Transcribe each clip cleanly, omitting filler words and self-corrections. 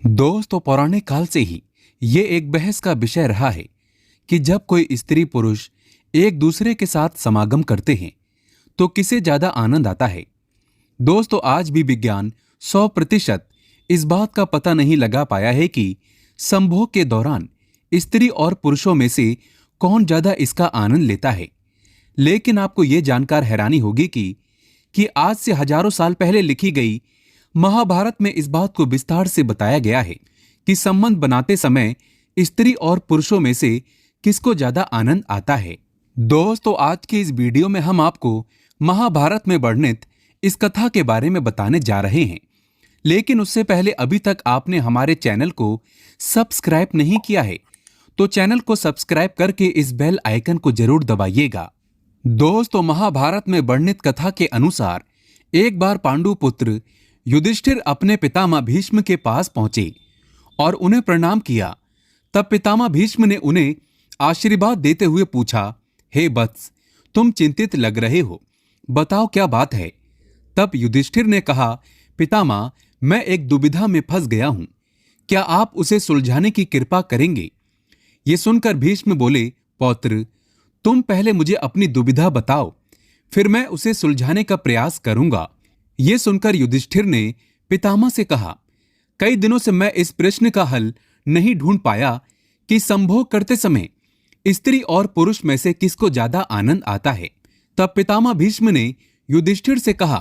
दोस्तों, पौराणिक काल से ही ये एक बहस का विषय रहा है कि जब कोई स्त्री पुरुष एक दूसरे के साथ समागम करते हैं तो किसे ज्यादा आनंद आता है। दोस्तों, आज भी विज्ञान 100% इस बात का पता नहीं लगा पाया है कि संभोग के दौरान स्त्री और पुरुषों में से कौन ज्यादा इसका आनंद लेता है। लेकिन आपको ये जानकर हैरानी होगी कि आज से हजारों साल पहले लिखी गई महाभारत में इस बात को विस्तार से बताया गया है कि संबंध बनाते समय स्त्री और पुरुषों में से किसको ज्यादा आनंद आता है। दोस्तों, आज के इस वीडियो में हम आपको महाभारत में वर्णित इस कथा के बारे में बताने जा रहे हैं। लेकिन उससे पहले अभी तक आपने हमारे चैनल को सब्सक्राइब नहीं किया है तो चैनल को सब्सक्राइब करके इस बेल आइकन को जरूर दबाइएगा। दोस्तों, महाभारत में वर्णित कथा के अनुसार एक बार पांडु पुत्र युधिष्ठिर अपने पितामह भीष्म के पास पहुंचे और उन्हें प्रणाम किया। तब पितामह भीष्म ने उन्हें आशीर्वाद देते हुए पूछा, हे वत्स, तुम चिंतित लग रहे हो, बताओ क्या बात है। तब युधिष्ठिर ने कहा, पितामह, मैं एक दुविधा में फंस गया हूं, क्या आप उसे सुलझाने की कृपा करेंगे। ये सुनकर भीष्म बोले, पौत्र, तुम पहले मुझे अपनी दुविधा बताओ, फिर मैं उसे सुलझाने का प्रयास करूंगा। ये सुनकर युधिष्ठिर ने पितामह से कहा, कई दिनों से मैं इस प्रश्न का हल नहीं ढूंढ पाया कि संभोग करते समय स्त्री और पुरुष में से किसको ज्यादा आनंद आता है। तब पितामह भीष्म ने युधिष्ठिर से कहा,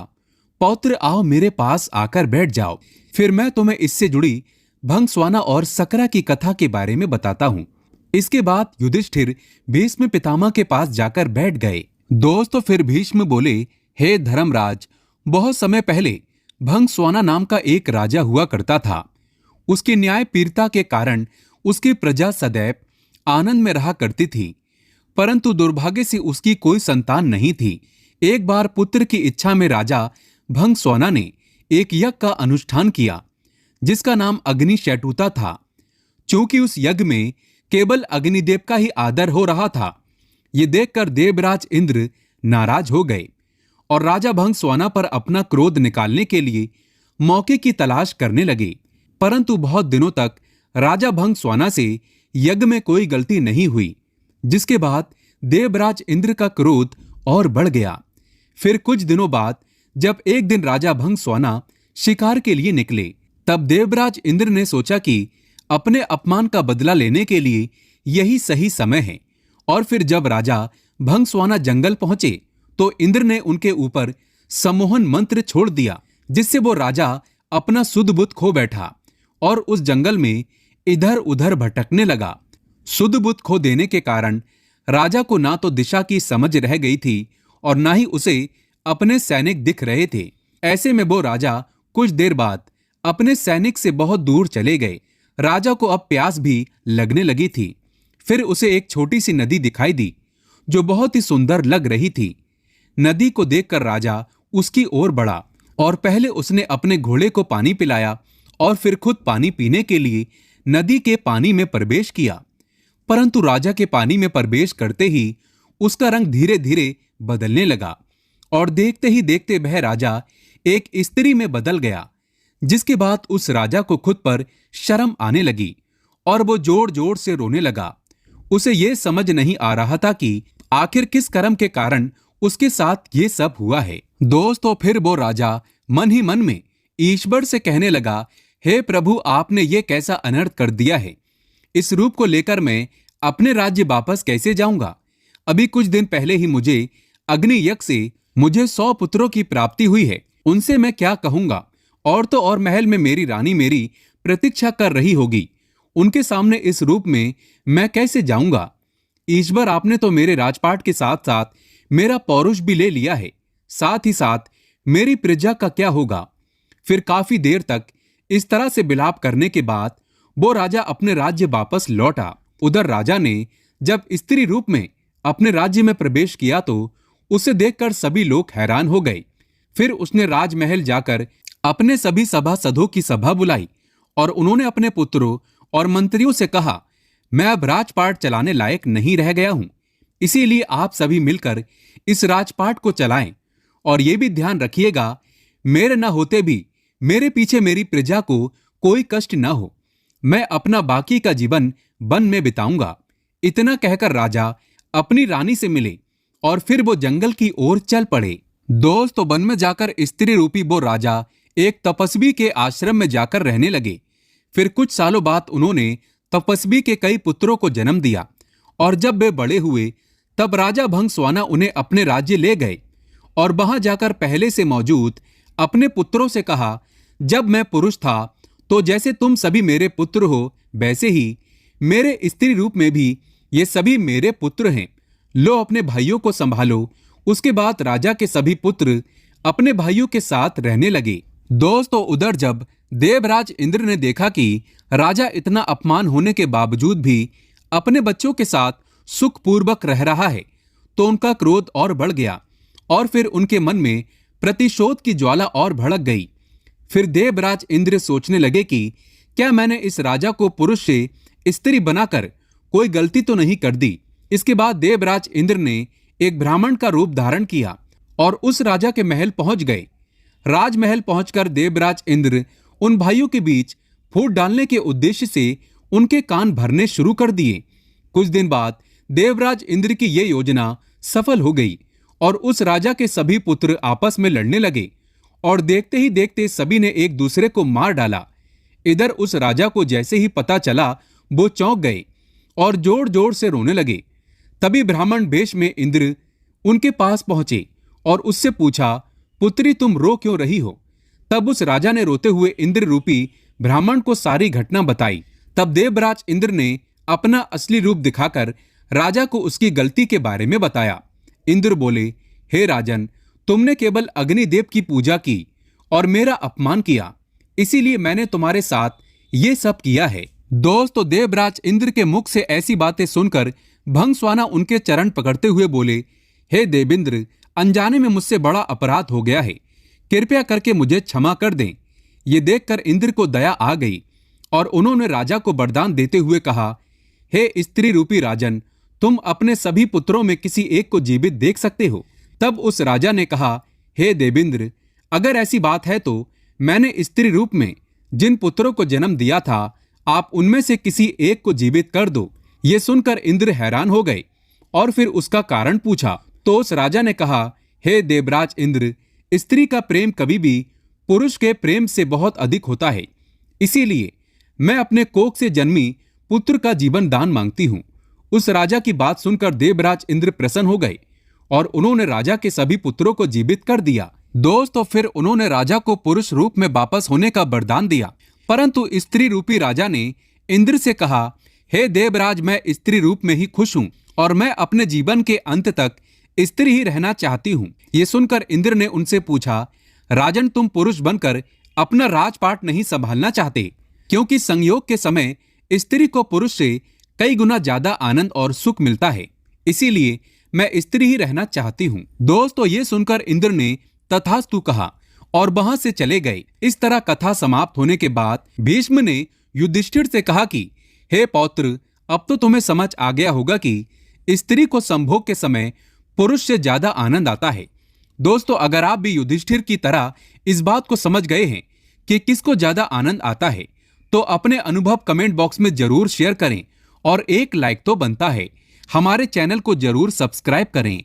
पौत्र, आओ मेरे पास आकर बैठ जाओ, फिर मैं तुम्हें इससे जुड़ी भंगस्वाना और सकरा की कथा के बारे में बताता हूं। इसके बाद युधिष्ठिर भीष्म पितामह के पास जाकर बैठ गए। दोस्तों, फिर भीष्म बोले, हे धर्मराज, बहुत समय पहले भंगस्वाना नाम का एक राजा हुआ करता था। उसकी न्यायप्रियता के कारण उसकी प्रजा सदैव आनंद में रहा करती थी, परंतु दुर्भाग्य से उसकी कोई संतान नहीं थी। एक बार पुत्र की इच्छा में राजा भंगस्वाना ने एक यज्ञ का अनुष्ठान किया जिसका नाम अग्निशैटुता था। चूंकि उस यज्ञ में केवल अग्निदेव का ही आदर हो रहा था, ये देखकर देवराज इंद्र नाराज हो गए और राजा भंगस्वाना पर अपना क्रोध निकालने के लिए मौके की तलाश करने लगे। परंतु बहुत दिनों तक राजा भंगस्वाना से यज्ञ में कोई गलती नहीं हुई, जिसके बाद देवराज इंद्र का क्रोध और बढ़ गया। फिर कुछ दिनों बाद जब एक दिन राजा भंगस्वाना शिकार के लिए निकले, तब देवराज इंद्र ने सोचा कि अपने अपमान का बदला लेने के लिए यही सही समय है। और फिर जब राजा भंगस्वाना जंगल पहुंचे तो इंद्र ने उनके ऊपर सम्मोहन मंत्र छोड़ दिया, जिससे वो राजा अपना सुध बुद्ध खो बैठा और उस जंगल में इधर उधर भटकने लगा। सुध बुद्ध खो देने के कारण राजा को ना तो दिशा की समझ रह गई थी और ना ही उसे अपने सैनिक दिख रहे थे। ऐसे में वो राजा कुछ देर बाद अपने सैनिक से बहुत दूर चले गए। राजा को अब प्यास भी लगने लगी थी। फिर उसे एक छोटी सी नदी दिखाई दी जो बहुत ही सुंदर लग रही थी। नदी को देखकर राजा उसकी ओर बढ़ा और पहले उसने अपने घोड़े को पानी पिलाया और फिर खुद पानी पीने के लिए नदी के पानी में प्रवेश किया। परंतु राजा के पानी में प्रवेश करते ही उसका रंग धीरे धीरे बदलने लगा और देखते ही देखते वह राजा एक स्त्री में बदल गया, जिसके बाद उस राजा को खुद पर शर्म आने लगी और वो जोर जोर से रोने लगा। उसे ये समझ नहीं आ रहा था कि आखिर किस कर्म के कारण उसके साथ ये सब हुआ है। दोस्तों, फिर वो राजा मन ही मन में ईश्वर से कहने लगा, हे प्रभु, आपने ये कैसा अनर्थ कर दिया है। इस रूप को लेकर मैं अपने राज्य वापस कैसे जाऊंगा। अभी कुछ दिन पहले ही मुझे अग्नि यज्ञ से मुझे 100 पुत्रों की प्राप्ति हुई है, उनसे मैं क्या कहूंगा। और तो और महल में मेरी रानी मेरी प्रतीक्षा कर रही होगी, उनके सामने इस रूप में मैं कैसे जाऊंगा। ईश्वर, आपने तो मेरे राजपाट के साथ साथ मेरा पौरुष भी ले लिया है, साथ ही साथ मेरी प्रजा का क्या होगा। फिर काफी देर तक इस तरह से विलाप करने के बाद वो राजा अपने राज्य वापस लौटा। उधर राजा ने जब स्त्री रूप में अपने राज्य में प्रवेश किया तो उसे देखकर सभी लोग हैरान हो गए। फिर उसने राजमहल जाकर अपने सभी सभासदों की सभा बुलाई और उन्होंने अपने पुत्रों और मंत्रियों से कहा, मैं अब राजपाट चलाने लायक नहीं रह गया हूं, इसीलिए आप सभी मिलकर इस राजपाट को चलाएं और ये भी ध्यान रखिएगा, मेरे न होते भी मेरे पीछे मेरी प्रजा को कोई कष्ट न हो। मैं अपना बाकी का जीवन वन में बिताऊंगा। इतना कहकर राजा अपनी रानी से मिले और फिर वो जंगल की ओर चल पड़े। दोस्तों, वन में जाकर स्त्री रूपी वो राजा एक तपस्वी के आश्रम में जाकर रहने लगे। फिर कुछ सालों बाद उन्होंने तपस्वी के कई पुत्रों को जन्म दिया और जब वे बड़े हुए तब राजा भंगस्वाना उन्हें अपने राज्य ले गए और वहां जाकर पहले से मौजूद अपने पुत्रों से कहा, जब मैं पुरुष था तो जैसे तुम सभी मेरे पुत्र हो वैसे ही मेरे स्त्री रूप में भी ये सभी मेरे पुत्र हैं। लो अपने भाइयों को संभालो। उसके बाद राजा के सभी पुत्र अपने भाइयों के साथ रहने लगे। दोस्तों, उधर जब देवराज इंद्र ने देखा कि राजा इतना अपमान होने के बावजूद भी अपने बच्चों के साथ सुखपूर्वक रह रहा है तो उनका क्रोध और बढ़ गया और फिर उनके मन में प्रतिशोध की ज्वाला और भड़क गई। फिर देवराज इंद्र सोचने लगे कि क्या मैंने इस राजा को पुरुष से स्त्री बनाकर कोई गलती तो नहीं कर दी। इसके बाद देवराज इंद्र ने एक ब्राह्मण का रूप धारण किया और उस राजा के महल पहुंच गए। राजमहल पहुंचकर देवराज इंद्र उन भाइयों के बीच फूट डालने के उद्देश्य से उनके कान भरने शुरू कर दिए। कुछ दिन बाद देवराज इंद्र की यह योजना सफल हो गई और उस राजा के सभी पुत्र आपस में लड़ने लगे और देखते ही देखते सभी ने एक दूसरे को मार डाला। इधर उस राजा को जैसे ही पता चला वो चौंक गए और जोर जोर से रोने लगे। तभी ब्राह्मण वेश में इंद्र उनके पास पहुंचे और उससे पूछा, पुत्री तुम रो क्यों रही हो? तब उस राजा ने रोते हुए इंद्र रूपी ब्राह्मण को सारी घटना बताई। तब देवराज इंद्र ने अपना असली रूप दिखाकर राजा को उसकी गलती के बारे में बताया। इंद्र बोले, हे राजन, तुमने केवल अग्निदेव की पूजा की और मेरा अपमान किया, इसीलिए मैंने तुम्हारे साथ ये सब किया है। दोस्तों, देवराज इंद्र के मुख से ऐसी बातें सुनकर भंगस्वाना उनके चरण पकड़ते हुए बोले, हे देवेंद्र, अनजाने में मुझसे बड़ा अपराध हो गया है, कृपया करके मुझे क्षमा कर दें। ये देखकर इंद्र को दया आ गई और उन्होंने राजा को वरदान देते हुए कहा, हे स्त्री रूपी राजन, तुम अपने सभी पुत्रों में किसी एक को जीवित देख सकते हो। तब उस राजा ने कहा, हे देवेंद्र, अगर ऐसी बात है तो मैंने स्त्री रूप में जिन पुत्रों को जन्म दिया था आप उनमें से किसी एक को जीवित कर दो। ये सुनकर इंद्र हैरान हो गए और फिर उसका कारण पूछा तो उस राजा ने कहा, हे देवराज इंद्र, स्त्री का प्रेम कभी भी पुरुष के प्रेम से बहुत अधिक होता है, इसीलिए मैं अपने कोख से जन्मी पुत्र का जीवन दान मांगती हूँ। उस राजा की बात सुनकर देवराज इंद्र प्रसन्न हो गए और उन्होंने राजा के सभी पुत्रों को जीवित कर दिया। दोस्तों, फिर उन्होंने राजा को पुरुष रूप में वापस होने का वरदान दिया, परंतु स्त्री रूपी राजा ने इंद्र से कहा, हे देवराज, मैं स्त्री रूप में ही खुश हूँ और मैं अपने जीवन के अंत तक स्त्री ही रहना चाहती हूँ। ये सुनकर इंद्र ने उनसे पूछा, राजन, तुम पुरुष बनकर अपना राजपाट नहीं संभालना चाहते, क्योंकि संयोग के समय स्त्री को पुरुष से कई गुना ज्यादा आनंद और सुख मिलता है, इसीलिए मैं स्त्री ही रहना चाहती हूँ। दोस्तों, ये सुनकर इंद्र ने तथास्तु कहा और वहां से चले गए। इस तरह कथा समाप्त होने के बाद भीष्म ने युधिष्ठिर से कहा कि हे पौत्र, अब तो तुम्हें समझ आ गया होगा कि स्त्री को संभोग के समय पुरुष से ज्यादा आनंद आता है। दोस्तों, अगर आप भी युधिष्ठिर की तरह इस बात को समझ गए हैं कि किसको ज्यादा आनंद आता है, तो अपने अनुभव कमेंट बॉक्स में जरूर शेयर करें और एक लाइक तो बनता है। हमारे चैनल को जरूर सब्सक्राइब करें।